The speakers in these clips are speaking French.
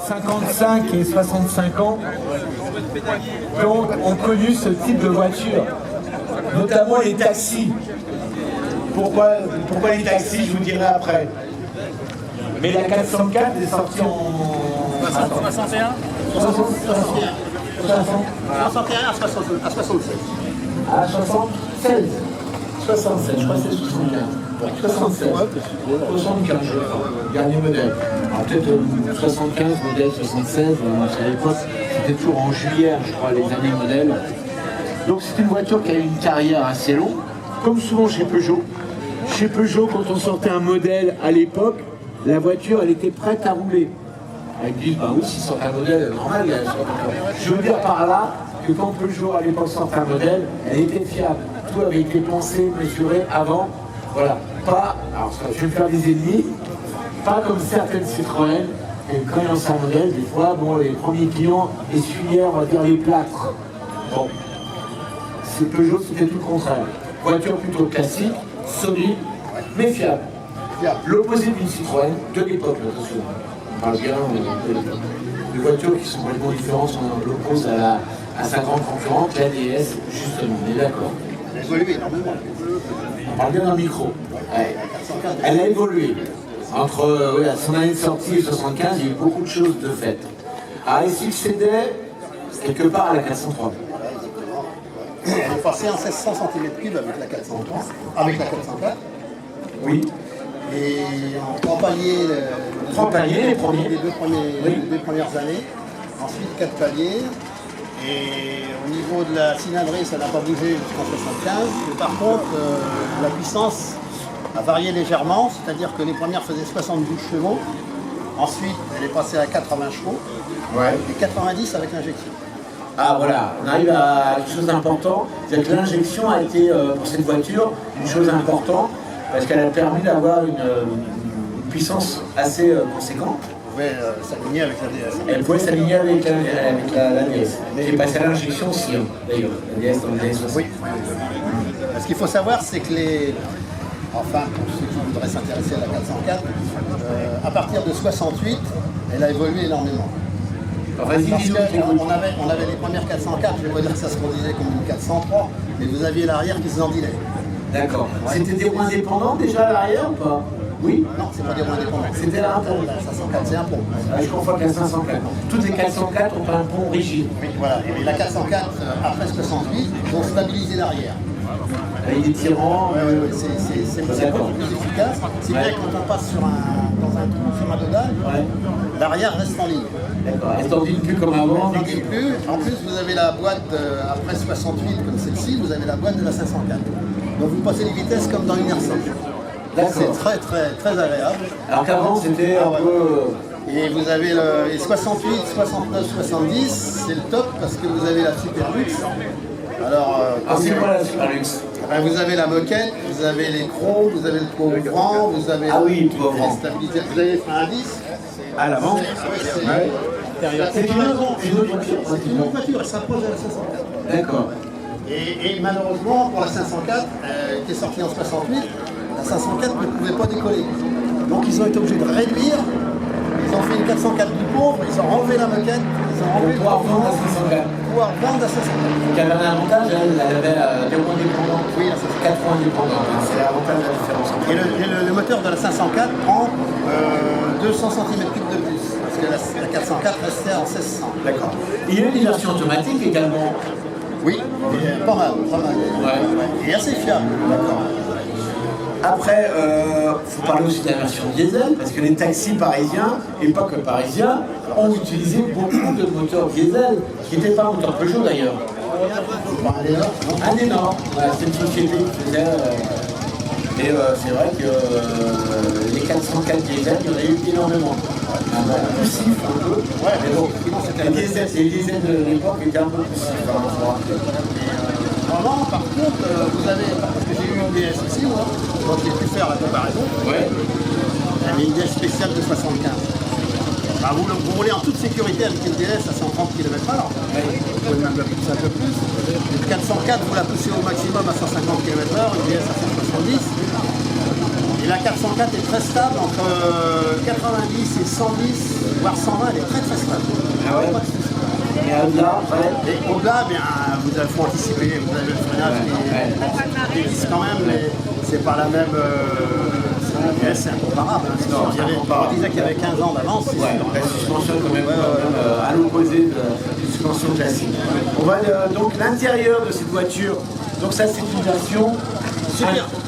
55 et 65 ans donc, ont connu ce type de voiture, notamment les taxis. Pourquoi les taxis, je vous dirai après. Mais la 404 est sortie en... 61 61 à 76. À 76. 76, je crois que c'est 75. 76. 75, je crois. Dernier modèle. Alors peut-être 75, modèle 76, à l'époque, c'était toujours en juillet, je crois, les années modèles. Donc c'était une voiture qui a eu une carrière assez longue, comme souvent chez Peugeot. Chez Peugeot, quand on sortait un modèle à l'époque, la voiture, elle était prête à rouler. Ils disent, bah oui, si sort un modèle normal, je veux dire par là que quand Peugeot à l'époque sortait un modèle, elle était fiable. Tout avait été pensé, mesuré avant. Voilà. Pas, alors je vais me faire des ennemis, pas comme certaines Citroën, et quand ils lancent un modèle, des fois, bon, les premiers clients essuyaient, on va dire, les plâtres. Bon. C'est Peugeot, c'était tout le contraire. Voiture plutôt classique, solide, mais fiable. L'opposé d'une Citroën de l'époque, attention. On parle bien de voitures qui sont complètement différentes, on l'oppose à sa grande concurrente, la DS, justement, on est d'accord. Elle a évolué énormément. On parle bien d'un micro. Ouais. Elle a évolué. Entre son année de sortie et 75, il y a eu beaucoup de choses de faites. Alors, elle succédait quelque part à la 403. Elle est passée en 1600 cm3 avec la 403, avec la 404. Oui. Et en 3 paliers, Les premiers. les deux premières années. Ensuite 4 paliers. Et au niveau de la cylindrée, ça n'a pas bougé jusqu'en 75. Mais par contre, la puissance a varié légèrement, c'est-à-dire que les premières faisaient 72 chevaux. Ensuite, elle est passée à 80 chevaux. Ouais. Et 90 avec l'injection. Ah voilà, on arrive à quelque chose d'important. C'est-à-dire que l'injection a été, pour cette voiture, une chose importante, parce qu'elle a permis d'avoir une puissance assez conséquente. Elle pouvait s'aligner avec la DS. Elle pouvait s'aligner avec la DS. Mais elle est passée à l'injection aussi, hein, d'ailleurs, la DS dans le DS60. Oui. Ce qu'il faut savoir, c'est que enfin, pour ceux qui voudraient s'intéresser à la 404, à partir de 68, elle a évolué énormément. Enfin, Parce qu'on avait les premières 404, je ne vais pas dire que ça se conduisait comme une 403, mais vous aviez l'arrière qui se endilait. D'accord. C'était des roues indépendantes déjà à l'arrière ou pas? Oui. Non, c'est pas des roues indépendants. C'était un pont. La 504, c'est un pont. Je confonds avec la 504. Toutes les 404 ont un pont rigide. Oui, voilà. Et la 404, après 68, vont stabiliser l'arrière. Avec des tirants. C'est beaucoup plus efficace. C'est vrai que quand on passe dans un trou, sur un dodage, l'arrière reste en ligne. D'accord. Elle s'endine plus comme avant. Elle n'endile plus. En plus, vous avez la boîte, après 68, comme celle-ci, vous avez la boîte de la 504. Donc vous passez les vitesses comme dans une R5. C'est très très très agréable. Alors qu'avant c'était un peu... Et vous avez les 68, 69, 70, c'est le top parce que vous avez la Superlux. Alors, c'est quoi la Superlux? Vous avez la moquette, vous avez les crocs, vous avez le toit ouvrant, vous avez le toit ouvrant. stabilisateur, vous avez les freins à 10. À l'avant. C'est une autre voiture, elle s'approche de la 504. D'accord. Et malheureusement, pour la 504, qui est sortie en 68, la 504 ne pouvait pas décoller. Donc ils ont été obligés de réduire. Ils ont fait une 404 du pauvre, ils ont enlevé la moquette, ils ont enlevé le pouvoir vendre la 504. Pouvoir vendre la 504. Qui avait un avantage, elle avait des roues indépendantes. Oui, la 504. 4 roues indépendantes. C'est l'avantage de la différence. Et le moteur de la 504 prend 200 cm3 de plus. Parce que la 404 restait en 1600. D'accord. Il y a eu des versions automatiques également. Oui, pas mal. Et assez fiable. D'accord. Après, il faut parler aussi de la version diesel, parce que les taxis parisiens, et pas que parisiens, ont utilisé beaucoup de moteurs diesel, qui n'étaient pas moteurs Peugeot d'ailleurs. Un énorme. Voilà, c'est une société qui faisait... et c'est vrai que les 404 diesel, il y en a eu énormément. Poussif un peu. Mais bon, les diesels de l'époque étaient un peu poussifs. Vraiment, par contre, vous avez, parce que j'ai eu une DS aussi, moi, donc j'ai pu faire la comparaison. Ouais. J'avais une DS spéciale de 75. Bah, vous roulez en toute sécurité avec une DS à 130 km/h. Vous pouvez même la pousser un peu plus. Une 404, vous la poussez au maximum à 150 km/h, une DS à 170. Et Et la 404 est très stable, entre 90 et 110, voire 120, elle est très très stable. Ah ouais. Pas de souci. Et au-delà, ouais. Et au-delà, bien, vous avez faut anticiper, vous avez le freinage qui existe quand même, mais c'est pas la même. C'est incomparable. Hein, on disait qu'il y avait 15 ans d'avance. Ouais, la suspension quand même, à l'opposé de la suspension classique. On va donc l'intérieur de cette voiture. Donc ça c'est une version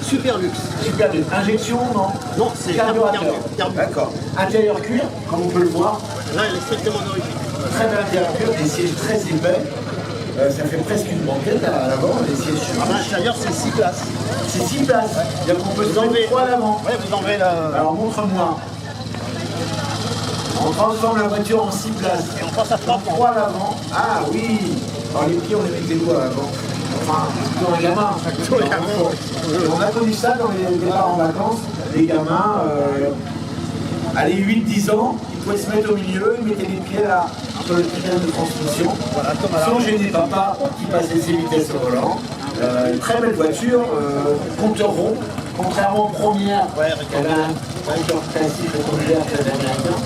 Super luxe. super luxe. Injection, non? Non, c'est carburateur. carburateur. D'accord. Intérieur cuir, comme on peut le voir. Là, elle est strictement d'origine. Très bel intérieur cuir, des sièges très épais. Ça fait presque une banquette à l'avant, les sièges À l'intérieur, c'est 6 places. C'est 6 places. C'est-à-dire qu'on peut se enlever 3 à l'avant. Ouais, vous enlevez la. Alors montre-moi. On transforme la voiture en 6 places. Et on passe à 3 points. 3 à l'avant. Ah oui. Alors les pieds, on les mettait où à l'avant? Enfin, dans les gamins. On a connu ça dans les départs en vacances. Les gamins, allez, 8-10 ans, ils pouvaient se mettre au milieu, ils mettaient les pieds là, sur le pédale de transmission. Voilà, comme à la Sans gêner papa qui passait ses vitesses au volant. Très belle voiture, compteur rond. Contrairement aux premières, il y avait un compteur classique, le compteur très américain.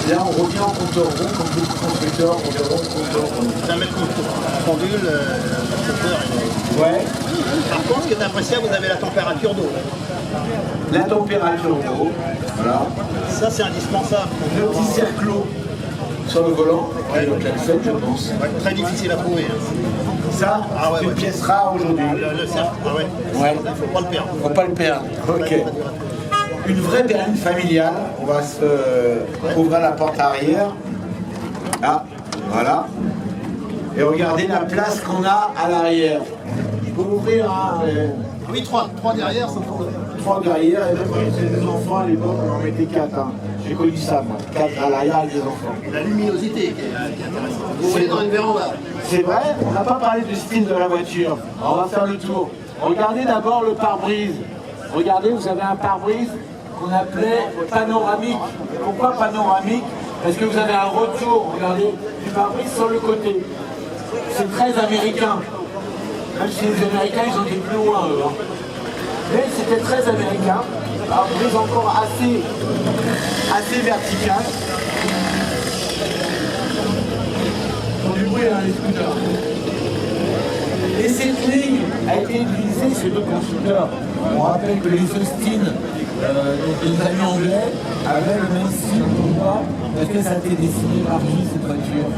Là, on revient en compteur rond, comme beaucoup de constructeurs, on revient en compteur rond. Vous allez mettre le pendule, le compteur. Ouais. Par contre, ce qui est appréciable, vous avez la température d'eau. La température d'eau, voilà. Ça, c'est indispensable. Le petit cerclo sur le volant, et le klaxon, je pense. Ouais, très difficile à trouver. Hein. Ça, Ah ouais, c'est une ouais. pièce rare aujourd'hui. Le cercle, ah ouais. Ouais. Il ne faut pas le perdre. Faut pas le perdre. Ok. Une vraie berline familiale. On va se ouvrir la porte arrière. Là, voilà. Et regardez la place qu'on a à l'arrière. Je peux ouvrir Oui, 3 derrière, ça tourne. 3 derrière, et même quand j'étais des enfants à l'époque, on en mettait 4. Hein. J'ai connu ça, moi. 4 à l'arrière avec des enfants. Et la luminosité qui est intéressante. Vous voyez dans une véranda. C'est vrai, on n'a pas parlé du style de la voiture. Alors, on va faire le tour. Regardez d'abord le pare-brise. Regardez, vous avez un pare-brise qu'on appelait panoramique. Pourquoi panoramique? Parce que vous avez un retour, regardez, du pare-brise sur le côté. C'est très américain. Même si les Américains, ils ont été plus loin, eux. Hein. Mais c'était très américain. Pare-brise encore assez vertical. Du bruit dans les scooters. Et cette ligne a été utilisée chez deux constructeurs. On rappelle que les Austin, donc les amis anglais, avaient le même style. Pourquoi? Parce que ça a été dessiné par qui cette voiture?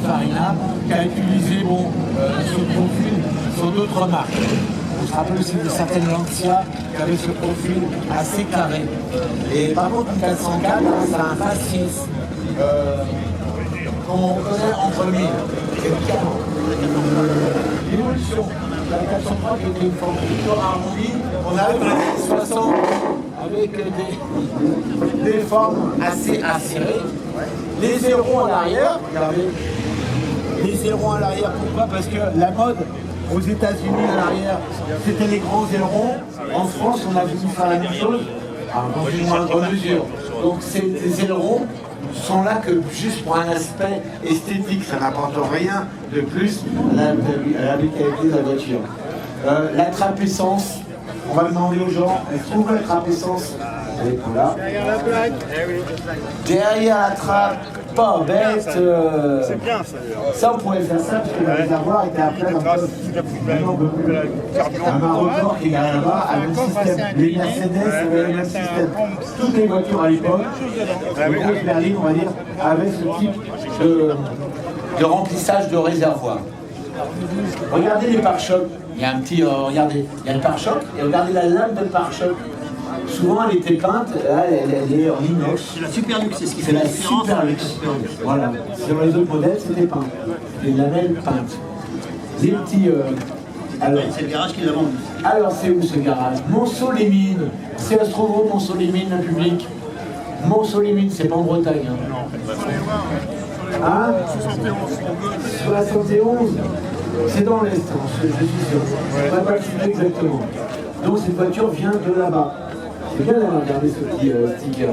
Farina, qui a utilisé ce profil sur d'autres marques. On se rappelle aussi de certaines Lancia qui avaient ce profil assez carré. Et par contre, une 404, ça a un faciès. Qu'on reconnaît entre mille. C'est le canon. L'évolution de la 403 qui était une forme plutôt arrondie, on arrive dans les années 60 avec des formes assez acérées. Les ailerons à l'arrière, regardez. Les ailerons à l'arrière, pourquoi? Parce que la mode aux États-Unis à l'arrière, c'était les grands ailerons. En France, on a voulu faire la même chose, dans une moindre mesure. Donc ces ailerons sont là que juste pour un aspect esthétique, ça n'apporte rien de plus à la vitalité de la voiture. La trappe essence, on va demander aux gens, est-ce qu'on veut la trappe essence? Elle est là. Derrière la plaque. Derrière la trappe, pas bête. C'est bien ça. Ça, on pourrait faire ça parce que le réservoir était après dans un Maroc qui est derrière là-bas avec le système. Les Mercedes avaient le même système. Toutes les voitures à l'époque, les grosses berlines, on va dire, avaient ce type de remplissage de réservoir. Regardez les pare-chocs. Il y a un petit, regardez, il y a le pare-choc et regardez la lame de pare-choc. Souvent elle était peinte, là elle est en inox. C'est la super luxe, c'est ce qui fait C'est la la différence. super luxe. Voilà. Sur les autres modèles, c'était peint. Les lamelles peintes. Les petits. Alors, C'est le garage qui l'a vendu. alors c'est où ce garage? Monceau-les-Mines. C'est à se trouve où, Monceau-les-Mines, le public? Monceau-les-Mines, c'est pas en Bretagne. Hein? 71. C'est dans l'Est, je suis sûr. On ne va pas le citer exactement. Donc cette voiture vient de là-bas. C'est bien d'avoir regardé ce petit sticker.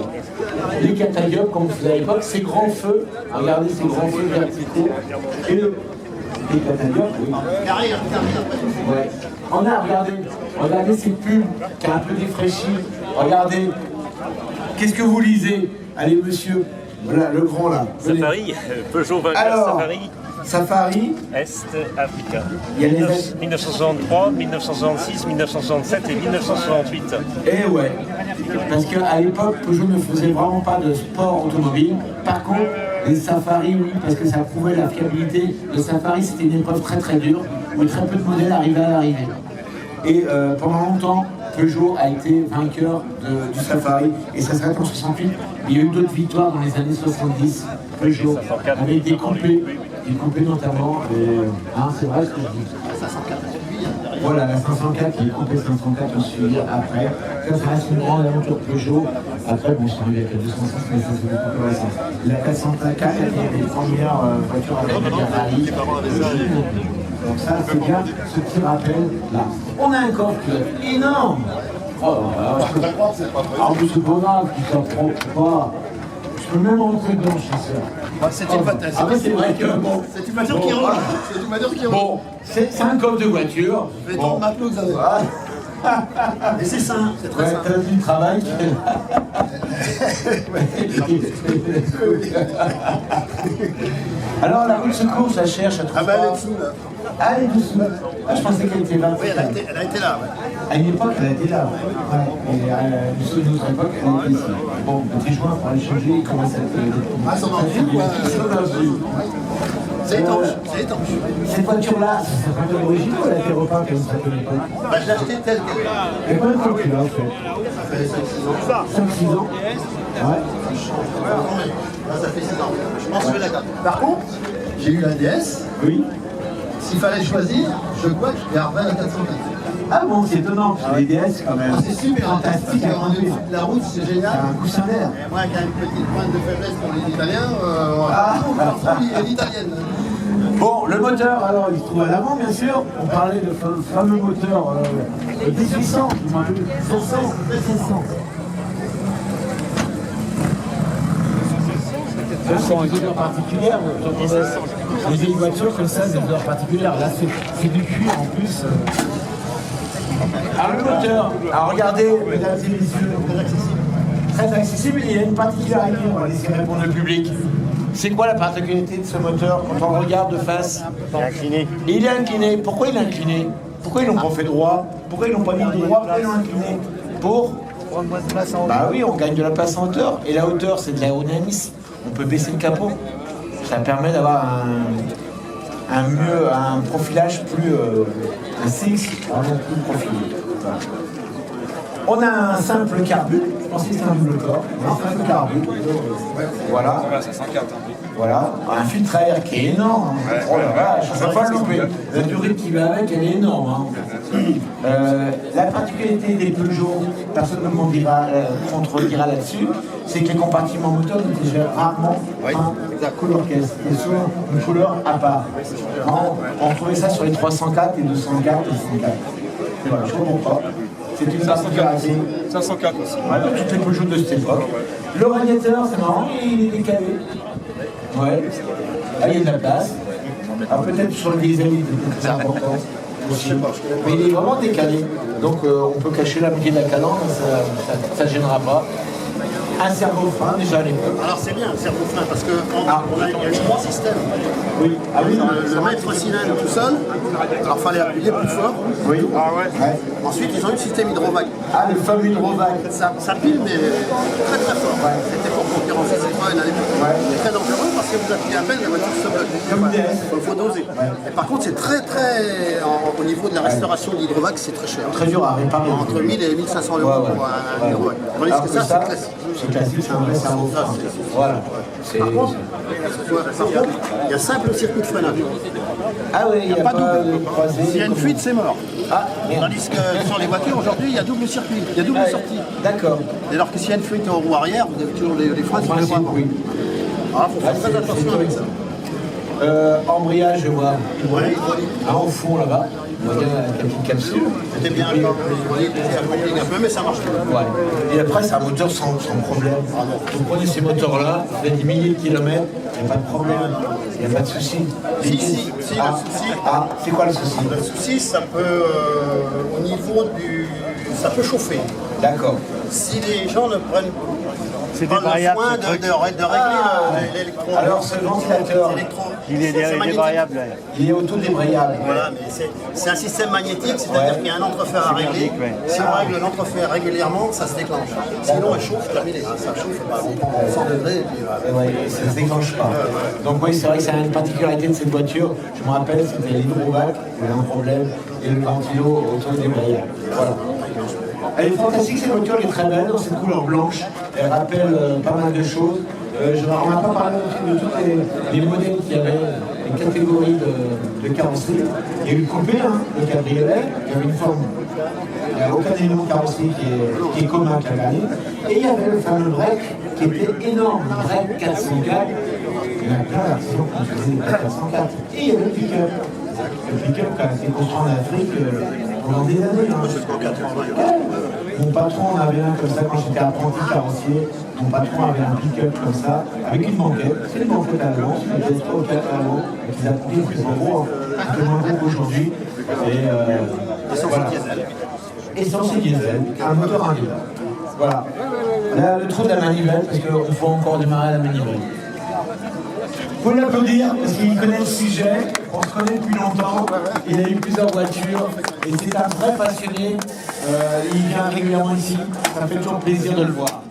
Les catadiopes, comme vous savez à l'époque, ces grands feux, regardez ces grands feux verticaux. Et les catadiopes, oui. Carré, Ouais. On a, regardez cette pub qui est un peu défraîchie. Regardez. Qu'est-ce que vous lisez? Allez, monsieur, voilà, le grand là. Safari, Peugeot 24 Alors, Safari. Safari. Est Africa. Il y a les 1963, 1966, 1967 et 1968. Eh ouais, parce qu'à l'époque, Peugeot ne faisait vraiment pas de sport automobile. Par contre, les safaris, oui, parce que ça prouvait la fiabilité. Le safari, c'était une épreuve très très dure, où très peu de modèles arrivaient à l'arrivée. Et pendant longtemps, Peugeot a été vainqueur du safari, et ça s'arrête en 68. Il y a eu d'autres victoires dans les années 70, Peugeot, avec des compés notamment. C'est vrai ce que je dis. Voilà, la 504 qui est coupée 504 on suivi après. Ça reste une grande aventure Peugeot. Après, bon, je suis arrivé avec la 206, mais ça c'est beaucoup plus récent. La 404 était les premières voitures avec la Ferrari. Donc ça, c'est bien ce petit rappel là. On a un corps énorme. Oh, en plus, c'est pas grave, tu t'apprends pas. Je peux même rentrer dedans, je suis sûr. C'est une voiture. Ah, c'est vrai que bon. C'est une voiture qui roule. C'est une voiture qui roule. Bon, c'est un coffre de voiture. Bon, maintenant vous avez. Et c'est ça, c'est très simple. T'as du travail. Alors la roue de secours, je la cherche, elle trouve Ah bah elle est pas. dessous là. Ah, elle est dessous. Ah, je pensais qu'elle était là. Oui, elle a été là. Ouais. À une époque, elle était là. Ouais. Et à une autre époque, elle était ici. Bon, petit joint pour aller changer, il commence à être. Ah, ça marche bien, quoi. C'est étanche, c'est étanche. Cette voiture-là, c'est un peu original, elle a été repeinte comme ça à l'époque. Bah, je l'ai acheté telle qu'elle. Elle est pas un peu là, en fait. Ça fait 5-6 ans. 5-6 ans. Ouais. Là, ça fait 6 ans. Je pense que je vais la garder. Par contre, j'ai eu la DS. Oui. S'il fallait choisir, je crois que je garderais la 404. Ah bon, c'est étonnant, parce que les DS, quand même. C'est super fantastique à On est conduire. au-dessus de la route, c'est génial. C'est un coussin d'air. Et moi qui ai une petite pointe de faiblesse pour les Italiens, l'italienne. Bon, le moteur, alors, il se trouve à l'avant, bien sûr. On parlait de fameux moteur 1800, je m'en rappelle, 500, 500. Ce sont des odeurs particulières. Les vieilles voitures comme ça, des odeurs particulières. Là, c'est du cuir en plus. Alors, le moteur, alors regardez, mesdames et messieurs, très accessible, il y a une particularité, on va laisser répondre le public. C'est quoi la particularité de ce moteur quand on le regarde de face? Il est incliné. Il est incliné. Pourquoi il est incliné? Pourquoi ils l'ont pas fait droit? Pourquoi ils l'ont pas mis droit? Pourquoi ils l'ont incliné? Pour Prendre moins de place en haut. Bah oui, on gagne de la place en hauteur. Et la hauteur, c'est de l'aérodynamisme. On peut baisser le capot. Ça permet d'avoir un profilage plus... un CX, vraiment plus profilé. Voilà. On a un simple carbu, je pense que c'est un double corps, un simple carbu. Voilà. Voilà, un filtre à air qui est énorme. Oh la vache, on ne peut pas le louper. La durée qui va avec, elle est énorme. La particularité des Peugeot, personne ne contredira là-dessus, c'est que les compartiments moteurs étaient rarement un couleur caisse, et souvent une couleur à part. On trouvait ça sur les 304 et 204 et 104. Voilà, je comprends pas. C'est une particularité. 504 aussi. Voilà, toutes les Peugeot de cette époque. Le radiateur, c'est marrant, il est décalé. Ouais. Là, il y a de la place. Alors peut-être sur le diesel, c'est important. Aussi. Mais il est vraiment décalé. Donc on peut cacher la moitié de la calandre, ça ne gênera pas. Un servo-frein déjà à l'époque. Alors c'est bien, le servo-frein, parce qu'il y a 3 systèmes. Oui. Ah oui, Le maître cylindre tout seul, alors il fallait appuyer plus fort. Oui. Ah ouais. Ensuite, ils ont eu le système hydrovac. Ah, le fameux hydrovac. Ça pile, mais très très fort. C'était pour concurrencer Citroën à l'époque. C'est très dangereux parce que vous appuyez à peine, la voiture se bloque. Il faut doser. Et par contre, c'est très très. Au niveau de la restauration de l'hydrovac, c'est très cher. Très dur à réparer. Entre 1000 et 1500 euros pour un hydrovac. Tandis que ça, c'est classique. C'est classique, c'est un vrai servo-frein. Voilà. Par contre, il y a simple circuit de freinage. Ah oui, il n'y a pas de croisée. S'il y a une fuite, c'est mort. Ah, merde. Tandis que sur les voitures, aujourd'hui, il y a double circuit, il y a double sortie. D'accord. Et alors que s'il y a une fuite en roue arrière, vous avez toujours les freins sur le Principe, bras. oui. Alors, il faut faire très attention avec ça. Embrayage, je vois. Ouais. Au fond là-bas. modèle avec la petite capsule. C'était bien encore, ça complique un peu, mais ça marche bien. Ouais. Et après, c'est un moteur sans problème. Vous prenez ces moteurs-là, vous faites des milliers de kilomètres, il n'y a pas de problème, il n'y a pas de souci. Si, le souci. Ah, c'est quoi le souci? Le souci, ça peut, au niveau du. Ça peut chauffer. D'accord. Si les gens ne prennent C'est pas des le variables, soin ce truc. de régler l'électron. Alors, ce ventilateur, Il est C'est des magnétique. variables. Là. il est auto-débrayable. Voilà, mais c'est un système magnétique, c'est-à-dire qu'il y a un entrefer à régler. magnétique, ouais. Si on règle l'entrefer régulièrement, ça se déclenche. Sinon, elle chauffe, terminé. Ça chauffe, bah, on prend 100 degrés et puis Ouais, ça ne se déclenche pas. Donc oui, c'est vrai que c'est une particularité de cette voiture. Je me rappelle, c'était l'hydrovac, il y avait un problème, et le ventilo auto-débrayable. Voilà. Elle est fantastique, cette voiture, elle est très belle, dans cette couleur blanche. Elle rappelle pas mal de choses. On n'a pas parlé aussi de tous les modèles qu'il y avait, les catégories de carrosserie. Il y a eu le coupé, hein, le cabriolet, qui avait une forme. Il n'y a aucun élément de carrosserie qui est commun à la gagné. Et il y avait le fameux break qui était énorme, le break 404. Il y a plein d'actions qui utilisaient le break 404. Et il y avait le pick-up. Le pick-up qui a été construit en Afrique pendant des années. Hein. Mon patron en avait un comme ça quand j'étais apprenti carrossier. Mon patron avait un pick-up comme ça, avec une banquette. C'est une banquette allemande, il faisait 3 ou 4 allemands, et qui a coûté plus gros, un peu moins gros qu'aujourd'hui. Et voilà. Essence et diesel, un moteur indien. Voilà. Là, le trou de la manivelle, parce qu'il faut encore démarrer la manivelle. Il faut l'applaudir parce qu'il connaît le sujet, on se connaît depuis longtemps, il a eu plusieurs voitures et c'est un vrai passionné, il vient régulièrement ici, ça fait toujours plaisir de le voir.